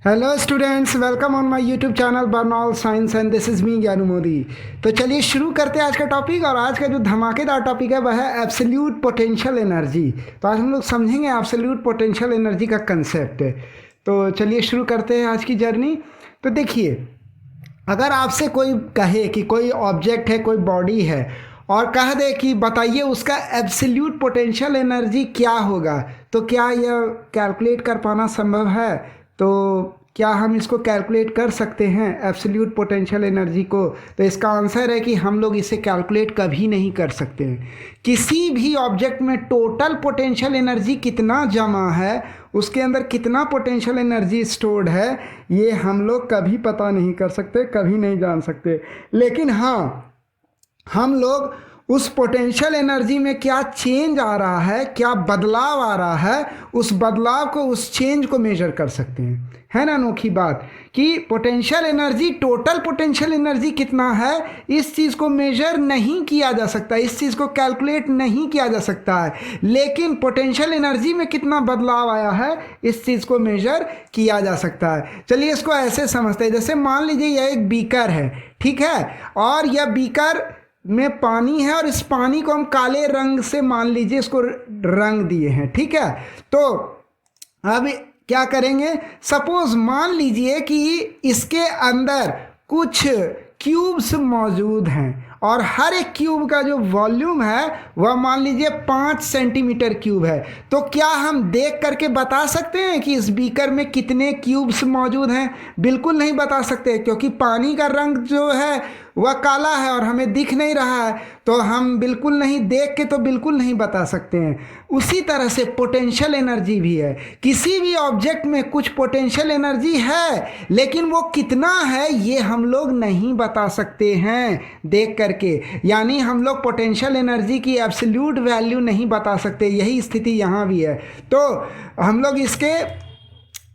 Hello students, welcome on my YouTube channel Burnol science and this is me Gyanu Modi. तो चलिए शुरू करते हैं आज का टॉपिक। और आज का जो धमाकेदार टॉपिक है वह है एब्सोल्यूट पोटेंशियल एनर्जी। तो आज हम लोग समझेंगे एब्सोल्यूट पोटेंशियल एनर्जी का कंसेप्ट। तो चलिए शुरू करते हैं आज की जर्नी। तो देखिए, अगर आपसे कोई कहे कि कोई ऑब्जेक्ट है, कोई बॉडी है, और कह दे कि बताइए उसका एब्सोल्यूट पोटेंशियल एनर्जी क्या होगा, तो क्या यह कैलकुलेट कर पाना संभव है? तो क्या हम इसको कैलकुलेट कर सकते हैं एब्सोल्यूट पोटेंशियल एनर्जी को? तो इसका आंसर है कि हम लोग इसे कैलकुलेट कभी नहीं कर सकते हैं। किसी भी ऑब्जेक्ट में टोटल पोटेंशियल एनर्जी कितना जमा है, उसके अंदर कितना पोटेंशियल एनर्जी स्टोर्ड है, ये हम लोग कभी पता नहीं कर सकते, कभी नहीं जान सकते। लेकिन हाँ, हम लोग उस पोटेंशियल एनर्जी में क्या चेंज आ रहा है, क्या बदलाव आ रहा है, उस बदलाव को, उस चेंज को मेजर कर सकते हैं। है ना अनोखी बात कि potential energy, total potential energy कितना है, इस चीज़ को मेजर नहीं किया जा सकता, इस चीज़ को कैलकुलेट नहीं किया जा सकता है। लेकिन पोटेंशियल एनर्जी में कितना बदलाव आया है, इस चीज़ को मेजर किया जा सकता है। चलिए इसको ऐसे समझते हैं। जैसे मान लीजिए यह एक बीकर है, ठीक है, और यह बीकर में पानी है और इस पानी को हम काले रंग से, मान लीजिए, इसको रंग दिए हैं, ठीक है। तो अब क्या करेंगे? सपोज मान लीजिए कि इसके अंदर कुछ क्यूब्स मौजूद हैं और हर एक क्यूब का जो वॉल्यूम है वह मान लीजिए 5 सेंटीमीटर क्यूब है। तो क्या हम देख करके बता सकते हैं कि इस बीकर में कितने क्यूब्स मौजूद हैं? बिल्कुल नहीं बता सकते, क्योंकि पानी का रंग जो है वह काला है और हमें दिख नहीं रहा है। तो हम बिल्कुल नहीं, देख के तो बिल्कुल नहीं बता सकते हैं। उसी तरह से पोटेंशियल एनर्जी भी है। किसी भी ऑब्जेक्ट में कुछ पोटेंशियल एनर्जी है, लेकिन वो कितना है ये हम लोग नहीं बता सकते हैं देख करके। यानी हम लोग पोटेंशियल एनर्जी की एब्सोल्यूट वैल्यू नहीं बता सकते। यही स्थिति यहाँ भी है। तो हम लोग इसके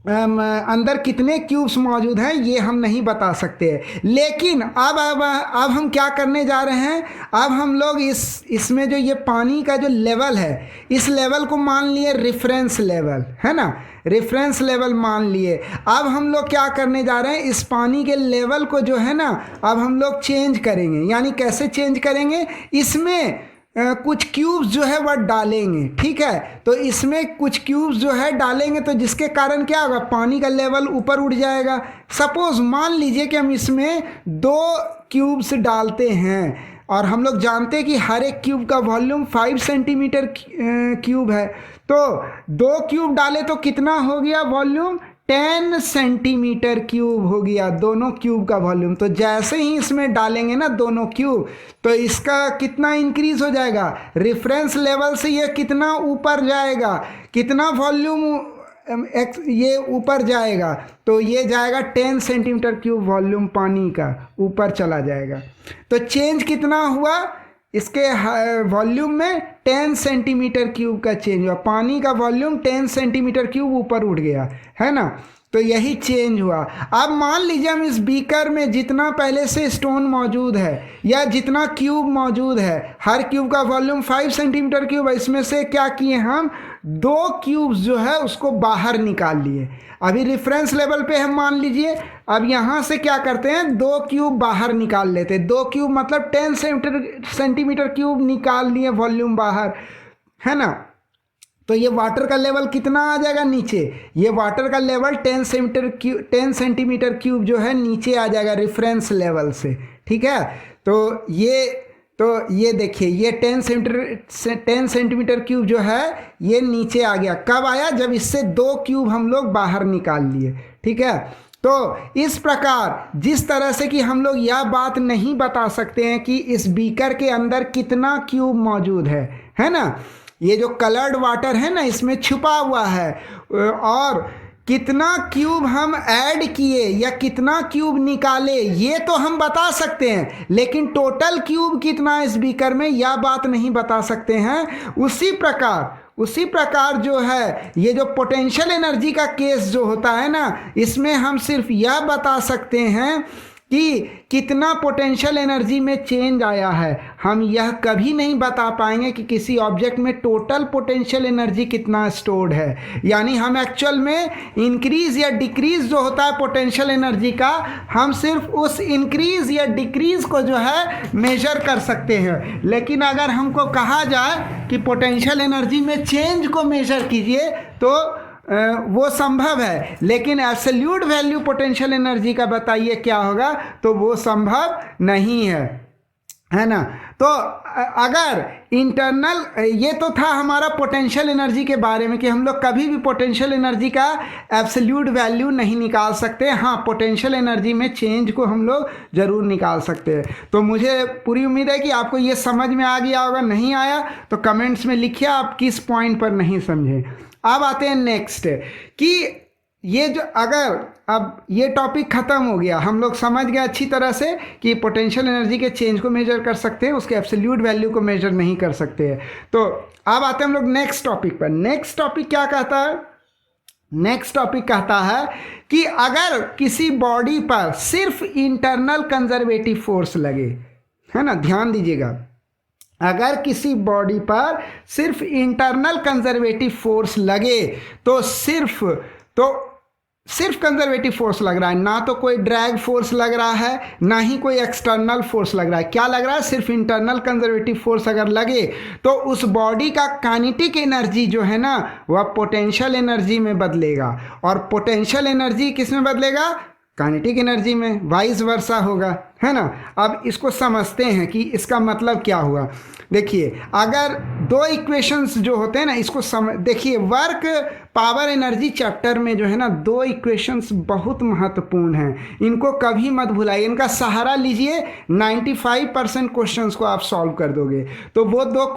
अंदर कितने क्यूब्स मौजूद हैं ये हम नहीं बता सकते। लेकिन अब हम क्या करने जा रहे हैं? अब हम लोग इसमें जो ये पानी का जो लेवल है, इस लेवल को मान लिए रेफरेंस लेवल, है ना, रेफरेंस लेवल मान लिए। अब हम लोग क्या करने जा रहे हैं? इस पानी के लेवल को जो है ना, अब हम लोग चेंज करेंगे। यानी कैसे चेंज करेंगे? इसमें कुछ क्यूब्स जो है वह डालेंगे, ठीक है। तो इसमें कुछ क्यूब्स जो है डालेंगे, तो जिसके कारण क्या होगा? पानी का लेवल ऊपर उठ जाएगा। सपोज मान लीजिए कि हम इसमें 2 क्यूब्स डालते हैं और हम लोग जानते हैं कि हर एक क्यूब का वॉल्यूम 5 सेंटीमीटर क्यूब है। तो 2 क्यूब डाले तो कितना हो गया वॉल्यूम? 10 सेंटीमीटर क्यूब हो गया दोनों क्यूब का वॉल्यूम। तो जैसे ही इसमें डालेंगे ना दोनों क्यूब, तो इसका कितना इंक्रीज हो जाएगा? रेफरेंस लेवल से ये कितना ऊपर जाएगा, कितना वॉल्यूम ये ऊपर जाएगा? तो ये जाएगा 10 सेंटीमीटर क्यूब वॉल्यूम पानी का ऊपर चला जाएगा। तो चेंज कितना हुआ? इसके वॉल्यूम में 10 सेंटीमीटर क्यूब का चेंज हुआ। पानी का वॉल्यूम 10 सेंटीमीटर क्यूब ऊपर उठ गया, है ना। तो यही चेंज हुआ। अब मान लीजिए हम इस बीकर में जितना पहले से स्टोन मौजूद है या जितना क्यूब मौजूद है, हर क्यूब का वॉल्यूम 5 सेंटीमीटर क्यूब है, इसमें से क्या किए हम? 2 क्यूब्स जो है उसको बाहर निकाल लिए। अभी रेफरेंस लेवल पे हम मान लीजिए, अब यहाँ से क्या करते हैं? 2 क्यूब बाहर निकाल लेते हैं। 2 क्यूब मतलब 10 सेंटीमीटर क्यूब निकाल लिए वॉल्यूम बाहर, है ना। तो ये वाटर का लेवल कितना आ जाएगा नीचे? ये वाटर का लेवल 10 सेंटीमीटर क्यूब जो है नीचे आ जाएगा रेफरेंस लेवल से, ठीक है। तो ये देखिए, ये 10 सेंटीमीटर क्यूब जो है ये नीचे आ गया। कब आया? जब इससे 2 क्यूब हम लोग बाहर निकाल लिए, ठीक है। तो इस प्रकार, जिस तरह से कि हम लोग यह बात नहीं बता सकते हैं कि इस बीकर के अंदर कितना क्यूब मौजूद है ना, ये जो कलर्ड वाटर है ना, इसमें छुपा हुआ है, और कितना क्यूब हम ऐड किए या कितना क्यूब निकाले ये तो हम बता सकते हैं। लेकिन टोटल क्यूब कितना इस बीकर में, यह बात नहीं बता सकते हैं। उसी प्रकार जो है ये जो पोटेंशियल एनर्जी का केस जो होता है ना, इसमें हम सिर्फ यह बता सकते हैं कि कितना पोटेंशियल एनर्जी में चेंज आया है। हम यह कभी नहीं बता पाएंगे कि किसी ऑब्जेक्ट में टोटल पोटेंशियल एनर्जी कितना स्टोर्ड है, यानी हम एक्चुअल में इंक्रीज या डिक्रीज जो होता है पोटेंशियल एनर्जी का, हम सिर्फ उस इंक्रीज या डिक्रीज को जो है मेजर कर सकते हैं। लेकिन अगर हमको कहा जाए कि पोटेंशियल एनर्जी में चेंज को मेजर कीजिए तो वो संभव है, लेकिन एब्सोल्यूट वैल्यू पोटेंशियल एनर्जी का बताइए क्या होगा, तो वो संभव नहीं है ना। तो अगर इंटरनल, ये तो था हमारा पोटेंशियल एनर्जी के बारे में कि हम लोग कभी भी पोटेंशियल एनर्जी का एब्सोल्यूट वैल्यू नहीं निकाल सकते। हाँ, पोटेंशियल एनर्जी में चेंज को हम लोग ज़रूर निकाल सकते हैं। तो मुझे पूरी उम्मीद है कि आपको ये समझ में आ गया होगा। नहीं आया तो कमेंट्स में लिखिए आप किस पॉइंट पर नहीं समझे। अब आते हैं नेक्स्ट कि ये जो, अगर अब ये टॉपिक ख़त्म हो गया, हम लोग समझ गए अच्छी तरह से कि पोटेंशियल एनर्जी के चेंज को मेजर कर सकते हैं, उसके एब्सोल्यूट वैल्यू को मेजर नहीं कर सकते हैं। तो अब आते हैं हम लोग नेक्स्ट टॉपिक पर। नेक्स्ट टॉपिक क्या कहता है? नेक्स्ट टॉपिक कहता है कि अगर किसी बॉडी पर सिर्फ इंटरनल कंजर्वेटिव फोर्स लगे, है ना, ध्यान दीजिएगा, अगर किसी बॉडी पर सिर्फ इंटरनल कंजर्वेटिव फोर्स लगे तो सिर्फ कंजर्वेटिव फोर्स लग रहा है, ना तो कोई ड्रैग फोर्स लग रहा है, ना ही कोई एक्सटर्नल फोर्स लग रहा है। क्या लग रहा है? सिर्फ इंटरनल कंजर्वेटिव फोर्स अगर लगे तो उस बॉडी का काइनेटिक एनर्जी जो है ना वह पोटेंशियल एनर्जी में बदलेगा, और पोटेंशियल एनर्जी किस में बदलेगा? काइनेटिक एनर्जी में, वाइस वर्सा होगा, है ना। अब इसको समझते हैं कि इसका मतलब क्या हुआ। देखिए, अगर दो इक्वेशंस जो होते हैं ना, इसको देखिए, वर्क पावर एनर्जी चैप्टर में जो है ना दो इक्वेशंस बहुत महत्वपूर्ण हैं, इनको कभी मत भुलाइए, इनका सहारा लीजिए, 95% क्वेश्चंस को आप सॉल्व कर दोगे। तो वो दो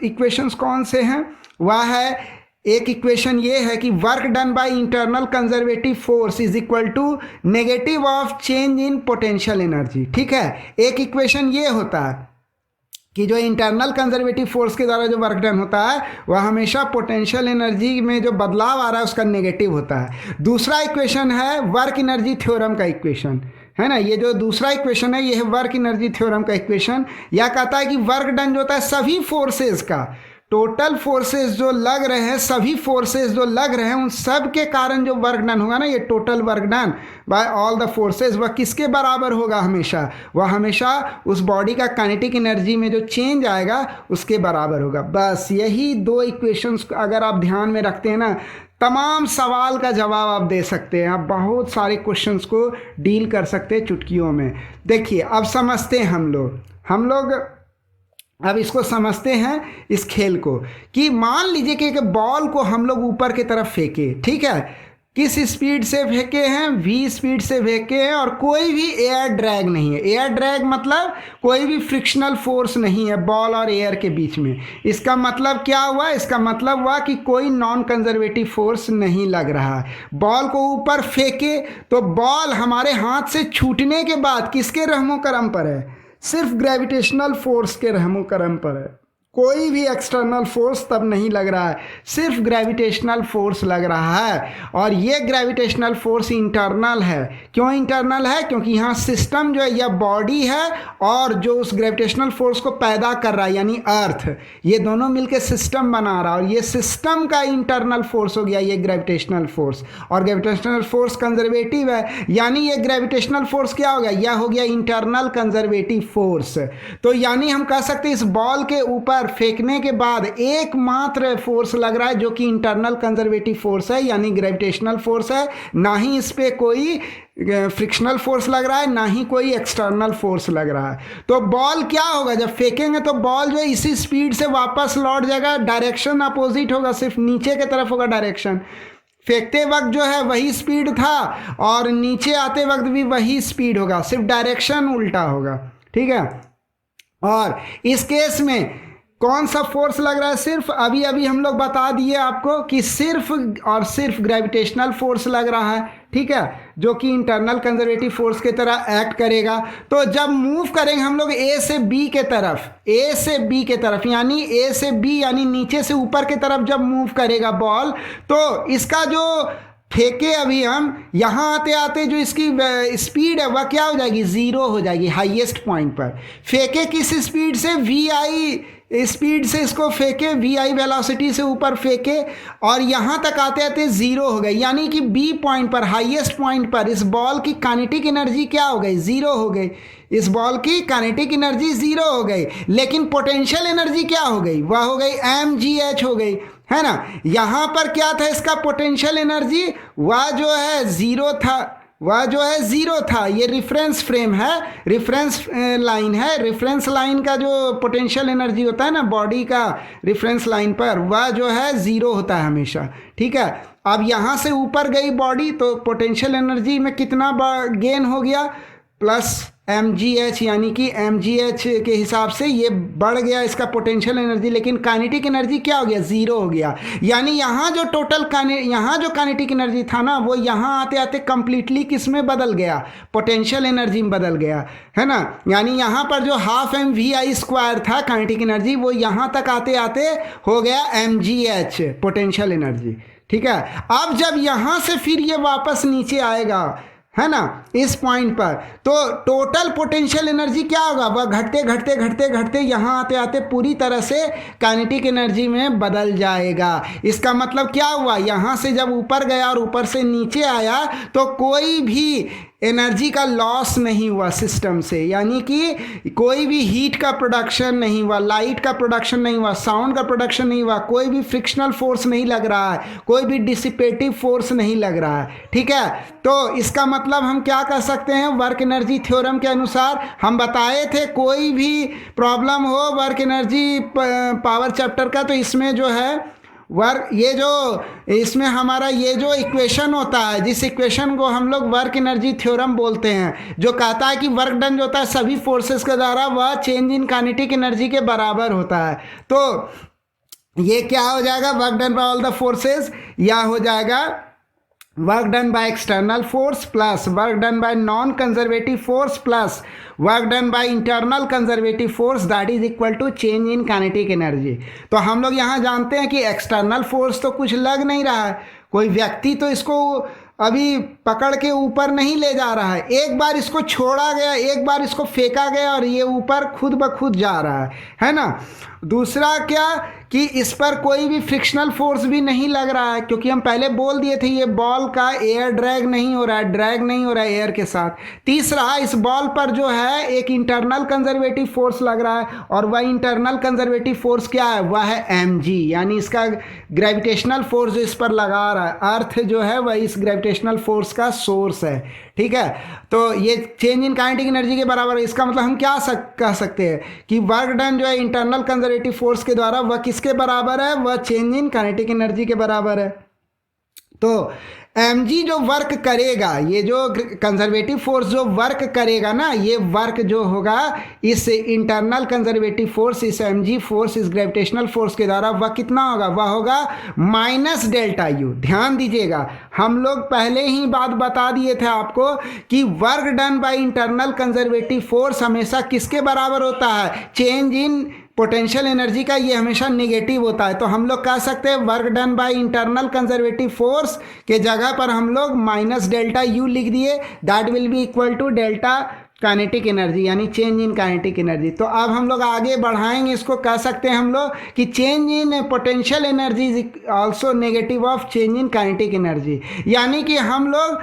इक्वेशंस कौन से हैं? वह है, एक इक्वेशन ये है कि work done by internal conservative force is equal to negative of change in potential energy. ठीक है, एक इक्वेशन ये होता है कि जो इंटरनल कंजर्वेटिव फोर्स के द्वारा जो वर्क डन होता है वह हमेशा पोटेंशियल एनर्जी में जो बदलाव आ रहा है उसका नेगेटिव होता है। दूसरा इक्वेशन है वर्क एनर्जी थ्योरम का इक्वेशन, है ना। ये जो दूसरा इक्वेशन है ये है वर्क एनर्जी थ्योरम का इक्वेशन। यह कहता है कि वर्क डन जो होता है सभी फोर्सेज का, टोटल फोर्सेस जो लग रहे हैं, सभी फोर्सेस जो लग रहे हैं उन सब के कारण जो वर्क डन होगा ना, ये total work done by all the forces, वह किसके बराबर होगा? हमेशा वह हमेशा उस बॉडी का काइनेटिक एनर्जी में जो चेंज आएगा उसके बराबर होगा। बस यही दो इक्वेशंस अगर आप ध्यान में रखते हैं ना, तमाम सवाल का जवाब आप दे सकते हैं, आप बहुत सारे क्वेश्चंस को डील कर सकते हैं चुटकियों में। देखिए, अब समझते हैं हम लोग अब इसको समझते हैं इस खेल को, कि मान लीजिए कि एक बॉल को हम लोग ऊपर की तरफ फेंके, ठीक है, किस स्पीड से फेंके हैं? v स्पीड से फेंके हैं, और कोई भी एयर ड्रैग नहीं है। एयर ड्रैग मतलब कोई भी फ्रिक्शनल फोर्स नहीं है बॉल और एयर के बीच में। इसका मतलब क्या हुआ? इसका मतलब हुआ कि कोई नॉन कंजर्वेटिव फोर्स नहीं लग रहा है। बॉल को ऊपर फेंके तो बॉल हमारे हाथ से छूटने के बाद किसके रहमो करम पर है? सिर्फ ग्रेविटेशनल फोर्स के रहमो करम पर है। कोई भी एक्सटर्नल फोर्स तब नहीं लग रहा है, सिर्फ ग्रेविटेशनल फोर्स लग रहा है। और ये ग्रेविटेशनल फोर्स इंटरनल है। क्यों इंटरनल है? क्योंकि यहाँ सिस्टम जो है यह बॉडी है और जो उस ग्रेविटेशनल फोर्स को पैदा कर रहा है यानी अर्थ, ये दोनों मिलकर सिस्टम बना रहा है, और ये सिस्टम का इंटरनल फोर्स हो गया ये ग्रेविटेशनल फोर्स। और ग्रेविटेशनल फोर्स कंजर्वेटिव है, यानी ये ग्रेविटेशनल फोर्स क्या हो गया? यह हो गया इंटरनल कंजर्वेटिव फोर्स। तो यानी हम कह सकते हैं इस बॉल के ऊपर फेंकने के बाद एकमात्र फोर्स लग रहा है जो कि इंटरनल कंजर्वेटिव फोर्स है, यानी ग्रेविटेशनल फोर्स है। ना ही इस पे कोई फ्रिक्शनल फोर्स लग रहा है, ना ही कोई एक्सटर्नल फोर्स लग रहा है। तो बॉल क्या होगा? जब फेंकेंगे तो बॉल जो है इसी स्पीड से वापस लौट जाएगा, डायरेक्शन अपोजिट होगा, सिर्फ नीचे की तरफ होगा डायरेक्शन। फेंकते वक्त जो है वही स्पीड था और नीचे आते वक्त भी वही स्पीड होगा, सिर्फ डायरेक्शन उल्टा होगा। ठीक है, और इस केस में कौन सा फोर्स लग रहा है? सिर्फ अभी हम लोग बता दिए आपको कि सिर्फ और सिर्फ ग्रेविटेशनल फोर्स लग रहा है, ठीक है, जो कि इंटरनल कंजर्वेटिव फोर्स की तरह एक्ट करेगा। तो जब मूव करेंगे हम लोग ए से बी के तरफ, यानी ए से बी यानी नीचे से ऊपर की तरफ जब मूव करेगा बॉल, तो इसका जो फेंके अभी हम, यहाँ आते आते जो इसकी स्पीड है वह क्या हो जाएगी, ज़ीरो हो जाएगी हाईएस्ट पॉइंट पर। फेंके किस स्पीड से, वी आई स्पीड से इसको फेंके, वी आई वेलोसिटी से ऊपर फेंके और यहाँ तक आते आते ज़ीरो हो गई। यानी कि बी पॉइंट पर, हाईएस्ट पॉइंट पर इस बॉल की काइनेटिक एनर्जी क्या हो गई, ज़ीरो हो गई। इस बॉल की काइनेटिक एनर्जी ज़ीरो हो गई, लेकिन पोटेंशियल एनर्जी क्या हो गई, वह हो गई mgh हो गई, है ना। यहाँ पर क्या था इसका पोटेंशियल एनर्जी, वह जो है ज़ीरो था, वह जो है ज़ीरो था। ये रेफरेंस फ्रेम है, रेफरेंस लाइन है। रेफरेंस लाइन का जो पोटेंशियल एनर्जी होता है ना बॉडी का, रेफरेंस लाइन पर वह जो है ज़ीरो होता है हमेशा, ठीक है। अब यहाँ से ऊपर गई बॉडी तो पोटेंशियल एनर्जी में कितना गेन हो गया, प्लस mgh, यानी कि mgh के हिसाब से ये बढ़ गया इसका पोटेंशियल एनर्जी, लेकिन काइनेटिक एनर्जी क्या हो गया, ज़ीरो हो गया। यानी यहाँ जो टोटल यहाँ जो काइनेटिक एनर्जी था ना वो यहाँ आते आते कंप्लीटली किस में बदल गया, पोटेंशियल एनर्जी में बदल गया, है ना। यानी यहाँ पर जो हाफ mv² था काइनेटिक एनर्जी, वो यहाँ तक आते आते हो गया mgh पोटेंशियल एनर्जी, ठीक है। अब जब यहाँ से फिर ये वापस नीचे आएगा, है ना, इस पॉइंट पर, तो टोटल पोटेंशियल एनर्जी क्या होगा, वह घटते घटते घटते घटते यहाँ आते आते पूरी तरह से काइनेटिक एनर्जी में बदल जाएगा। इसका मतलब क्या हुआ, यहाँ से जब ऊपर गया और ऊपर से नीचे आया तो कोई भी एनर्जी का लॉस नहीं हुआ सिस्टम से, यानी कि कोई भी हीट का प्रोडक्शन नहीं हुआ, लाइट का प्रोडक्शन नहीं हुआ, साउंड का प्रोडक्शन नहीं हुआ, कोई भी फ्रिक्शनल फोर्स नहीं लग रहा है, कोई भी डिसिपेटिव फोर्स नहीं लग रहा है, ठीक है। तो इसका मतलब हम क्या कर सकते हैं, वर्क एनर्जी थ्योरम के अनुसार हम बताए थे, कोई भी प्रॉब्लम हो वर्क एनर्जी पावर चैप्टर का, तो इसमें जो है वर्क, ये जो इसमें हमारा ये जो इक्वेशन होता है, जिस इक्वेशन को हम लोग वर्क एनर्जी थ्योरम बोलते हैं, जो कहता है कि वर्क डन जो होता है सभी फोर्सेस के द्वारा वह चेंज इन काइनेटिक एनर्जी के बराबर होता है। तो ये क्या हो जाएगा, work done by all the forces, या हो जाएगा work done by external force plus work done by non conservative force plus work done by internal conservative force, that is equal to change in kinetic energy. तो हम लोग यहाँ जानते हैं कि एक्सटर्नल फोर्स तो कुछ लग नहीं रहा है, कोई व्यक्ति तो इसको अभी पकड़ के ऊपर नहीं ले जा रहा है, एक बार इसको छोड़ा गया, एक बार इसको फेंका गया और ये ऊपर खुद ब खुद जा रहा है ना। दूसरा क्या कि इस पर कोई भी फ्रिक्शनल फोर्स भी नहीं लग रहा है, क्योंकि हम पहले बोल दिए थे ये बॉल का एयर ड्रैग नहीं हो रहा है, ड्रैग नहीं हो रहा है एयर के साथ। तीसरा, इस बॉल पर जो है एक इंटरनल कंजर्वेटिव फोर्स लग रहा है, और वह इंटरनल कंजर्वेटिव फोर्स क्या है, वह है mg, यानी इसका ग्रेविटेशनल फोर्स जो इस पर लगा रहा है, अर्थ जो है वह इस ग्रेविटेशनल फोर्स का सोर्स है, ठीक है। तो ये चेंज इन काइनेटिक एनर्जी के बराबर है। इसका मतलब हम क्या कह सकते हैं कि वर्क डन जो है इंटरनल कंजर्वेटिव फोर्स के द्वारा वह किसके बराबर है, वह चेंज इन काइनेटिक एनर्जी के बराबर है। तो mg जो वर्क करेगा, ये जो कंजर्वेटिव फोर्स जो वर्क करेगा ना, ये वर्क जो होगा इस इंटरनल कंजर्वेटिव फोर्स, इस mg फोर्स, इस ग्रेविटेशनल फोर्स के द्वारा वह कितना होगा, वह होगा माइनस डेल्टा यू। ध्यान दीजिएगा, हम लोग पहले ही बात बता दिए थे आपको कि work done by internal conservative force हमेशा किसके बराबर होता है, चेंज इन पोटेंशियल एनर्जी का, ये हमेशा नेगेटिव होता है। तो हम लोग कह सकते हैं work done by internal conservative force के जगह पर हम लोग माइनस डेल्टा यू लिख दिए, that will be equal to delta kinetic energy, यानी चेंज इन काइनेटिक एनर्जी। तो अब हम लोग आगे बढ़ाएंगे, इसको कह सकते हैं हम लोग कि change in potential energy is also negative of change in kinetic energy. यानी कि हम लोग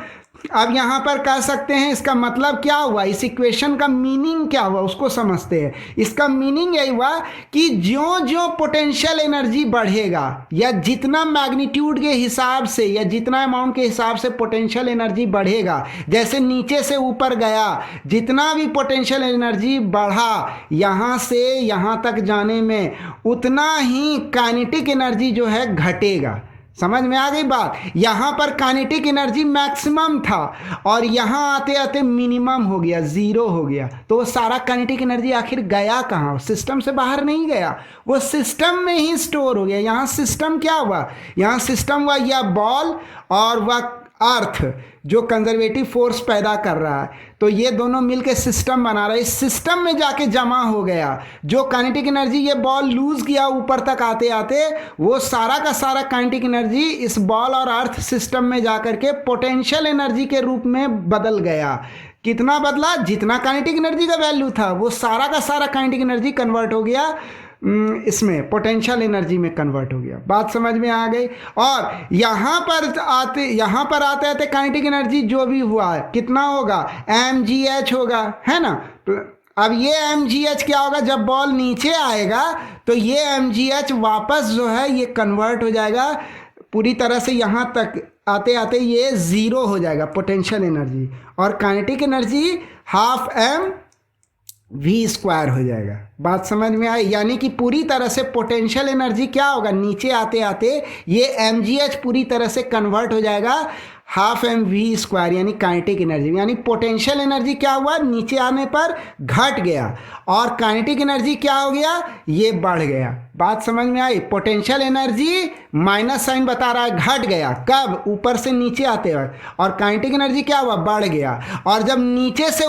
अब यहाँ पर कह सकते हैं इसका मतलब क्या हुआ, इस इक्वेशन का मीनिंग क्या हुआ उसको समझते हैं। इसका मीनिंग यही हुआ कि ज्यों ज्यों पोटेंशियल एनर्जी बढ़ेगा, या जितना मैग्नीट्यूड के हिसाब से या जितना अमाउंट के हिसाब से पोटेंशियल एनर्जी बढ़ेगा, जैसे नीचे से ऊपर गया, जितना भी पोटेंशियल एनर्जी बढ़ा यहाँ से यहाँ तक जाने में, उतना ही काइनेटिक एनर्जी जो है घटेगा। समझ में आ गई बात। यहाँ पर काइनेटिक एनर्जी मैक्सिमम था और यहाँ आते आते मिनिमम हो गया, ज़ीरो हो गया। तो वो सारा काइनेटिक एनर्जी आखिर गया कहाँ, सिस्टम से बाहर नहीं गया, वो सिस्टम में ही स्टोर हो गया। यहाँ सिस्टम क्या हुआ, यहाँ सिस्टम हुआ यह बॉल और वह अर्थ जो कंजर्वेटिव फोर्स पैदा कर रहा है, तो ये दोनों मिलकर सिस्टम बना रहा है। इस सिस्टम में जाके जमा हो गया जो काइनेटिक एनर्जी ये बॉल लूज किया ऊपर तक आते आते, वो सारा का सारा काइनेटिक एनर्जी इस बॉल और अर्थ सिस्टम में जाकर के पोटेंशियल एनर्जी के रूप में बदल गया। कितना बदला? जितना काइनेटिक एनर्जी का वैल्यू था वो सारा का सारा काइनेटिक एनर्जी कन्वर्ट हो गया इसमें पोटेंशियल एनर्जी में कन्वर्ट हो गया। बात समझ में आ गई। और यहाँ पर आते आते काइनेटिक एनर्जी जो भी हुआ है कितना होगा? mgh होगा, है ना। अब ये mgh क्या होगा? जब बॉल नीचे आएगा तो ये mgh वापस जो है ये कन्वर्ट हो जाएगा पूरी तरह से, यहाँ तक आते आते ये ज़ीरो हो जाएगा पोटेंशियल एनर्जी, और काइनेटिक एनर्जी हाफ mv² हो जाएगा। बात समझ में आई? यानी कि पूरी तरह से पोटेंशियल एनर्जी क्या होगा? नीचे आते आते ये mgh पूरी तरह से कन्वर्ट हो जाएगा हाफ mv², यानी काइनेटिक एनर्जी। यानी पोटेंशियल एनर्जी क्या हुआ? नीचे आने पर घट गया, और काइनेटिक एनर्जी क्या हो गया? ये बढ़ गया। बात समझ में आई? पोटेंशियल एनर्जी माइनस साइन बता रहा है, घट गया। कब? ऊपर से नीचे आते वक्त। और काइनेटिक एनर्जी क्या हुआ? बढ़ गया। और जब नीचे से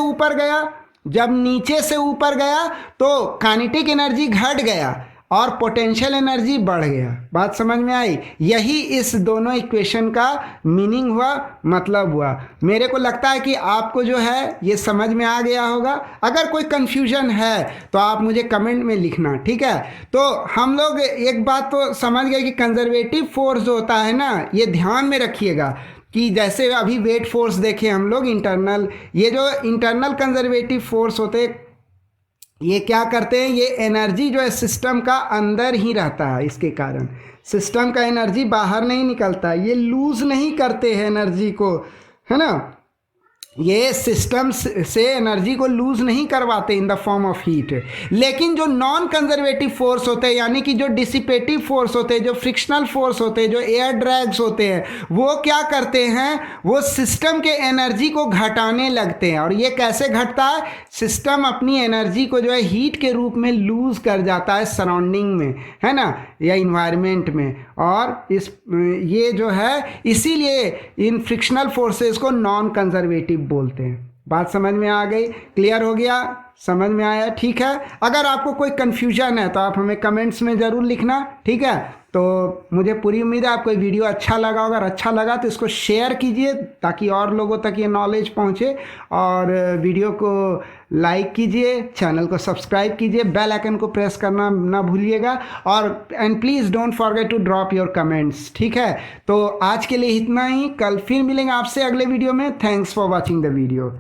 ऊपर गया तो काइनेटिक एनर्जी घट गया और पोटेंशियल एनर्जी बढ़ गया। बात समझ में आई? यही इस दोनों इक्वेशन का मीनिंग हुआ, मतलब हुआ। मेरे को लगता है कि आपको जो है ये समझ में आ गया होगा। अगर कोई कंफ्यूजन है तो आप मुझे कमेंट में लिखना, ठीक है। तो हम लोग एक बात तो समझ गए कि कंजर्वेटिव फोर्स जो होता है ना, ये ध्यान में रखिएगा कि जैसे अभी वेट फोर्स देखे हम लोग इंटरनल, ये जो इंटरनल कंजर्वेटिव फोर्स होते हैं ये क्या करते हैं? ये एनर्जी जो है सिस्टम का अंदर ही रहता है, इसके कारण सिस्टम का एनर्जी बाहर नहीं निकलता, ये लूज नहीं करते हैं एनर्जी को, है ना। ये सिस्टम से एनर्जी को लूज नहीं करवाते in the form of heat. लेकिन जो नॉन कंजर्वेटिव फोर्स होते हैं, यानी कि जो डिसिपेटिव फोर्स होते हैं, जो फ्रिक्शनल फोर्स होते हैं, जो एयर ड्रैग्स होते हैं, वो क्या करते हैं? वो सिस्टम के एनर्जी को घटाने लगते हैं। और ये कैसे घटता है? सिस्टम अपनी एनर्जी को जो है हीट के रूप में लूज कर जाता है सराउंडिंग में, है ना, या इन्वायरमेंट में। और ये जो है इसीलिए इन फ्रिक्शनल फोर्सेस को नॉन कंजर्वेटिव बोलते हैं। बात समझ में आ गई? क्लियर हो गया? समझ में आया? ठीक है। अगर आपको कोई कन्फ्यूजन है तो आप हमें कमेंट्स में ज़रूर लिखना, ठीक है। तो मुझे पूरी उम्मीद है आपको ये वीडियो अच्छा लगा। अगर अच्छा लगा तो इसको शेयर कीजिए ताकि और लोगों तक ये नॉलेज पहुंचे, और वीडियो को लाइक कीजिए, चैनल को सब्सक्राइब कीजिए, बेल आइकन को प्रेस करना ना भूलिएगा, और and please don't forget to drop your comments, ठीक है। तो आज के लिए इतना ही, कल फिर मिलेंगे आपसे अगले वीडियो में। Thanks for watching the video.